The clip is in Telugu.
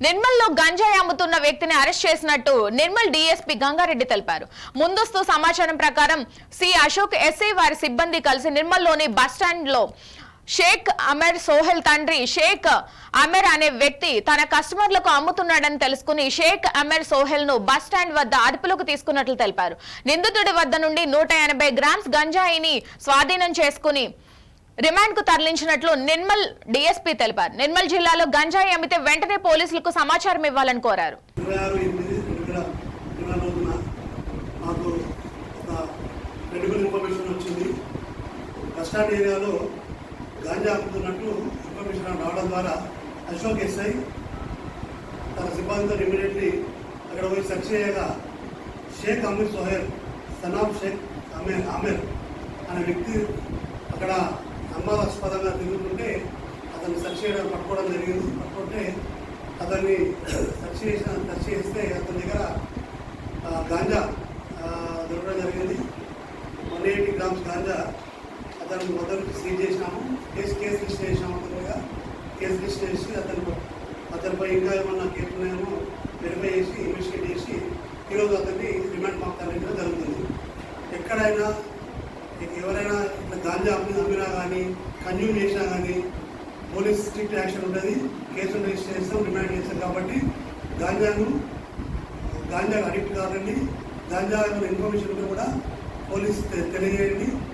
నిర్మల్లో గంజాయి అమ్ముతున్న వ్యక్తిని అరెస్ట్ చేసినట్టు నిర్మల్ డీఎస్పీ గంగారెడ్డి తెలిపారు. ముందస్తు సమాచారం ప్రకారం సి అశోక్ ఎస్ఐ వారి సిబ్బంది కలిసి నిర్మల్లోని బస్టాండ్ లో షేక్ అమర్ సోహెల్ తండ్రి షేక్ అమర్ అనే వ్యక్తి తన కస్టమర్లకు అమ్ముతున్నాడని తెలుసుకుని షేక్ అమర్ సోహెల్ ను బస్టాండ్ వద్ద అదుపులోకి తీసుకున్నట్లు తెలిపారు. నిందితుడి వద్ద నుండి 180 గ్రామ్స్ గంజాయిని స్వాధీనం చేసుకుని రిమాండ్ కు తరలించినట్లు నిర్మల్ డీఎస్పీ తెలిపారు. నిర్మల్ జిల్లాలో గంజాయి అమ్మితే వెంటనే పోలీసులకు సమాచారం ఇవ్వాలని కోరారు. బస్టాండ్ ఏరియాలో గాంజా అమ్ముతున్నట్టు ఇన్ఫర్మేషన్ రావడం ద్వారా అశోక్ ఎస్ఐ తన సిబ్బందితో ఇమీడియట్లీ అక్కడ పోయి సెర్చ్ చేయగా షేక్ అమీర్ సోహెల్ సనాబ్ షేక్ ఆమెర్ అనే వ్యక్తి అక్కడ అనుమానాస్పదంగా తిరుగుతుంటే అతన్ని సెర్చ్ చేయడం పట్టుకోవడం జరిగింది. పట్టుకుంటే అతన్ని సెర్చ్ చేస్తే అతని దగ్గర గాంజా దొరకడం జరిగింది. 180 గ్రామ్స్ గాంజా అతను మొదటి సీజ్ చేసినాము. కేసు రిజిస్టర్ చేసినాము. అతనిగా కేసు రిజిస్టర్ చేసి అతనిపై ఇంకా ఏమన్నా కేసు ఉన్నాయేమో వెరిఫై చేసి ఇన్వెస్టిగేట్ చేసి ఈరోజు అతన్ని రిమాండ్ మాకు తరలించడం జరుగుతుంది. ఎక్కడైనా ఎవరైనా ఇట్లా గాంజా అమ్మినా కానీ కన్జ్యూమ్ చేసినా కానీ పోలీస్ స్ట్రిక్ట్ యాక్షన్ ఉంటుంది. కేసులు రిజిస్టర్ చేస్తాం, రిమాండ్ చేస్తాం. కాబట్టి గాంజాకు అడిక్ట్ కాదండి. గాంజా ఇన్ఫర్మేషన్ ఉంటే కూడా పోలీస్ తెలియజేయండి.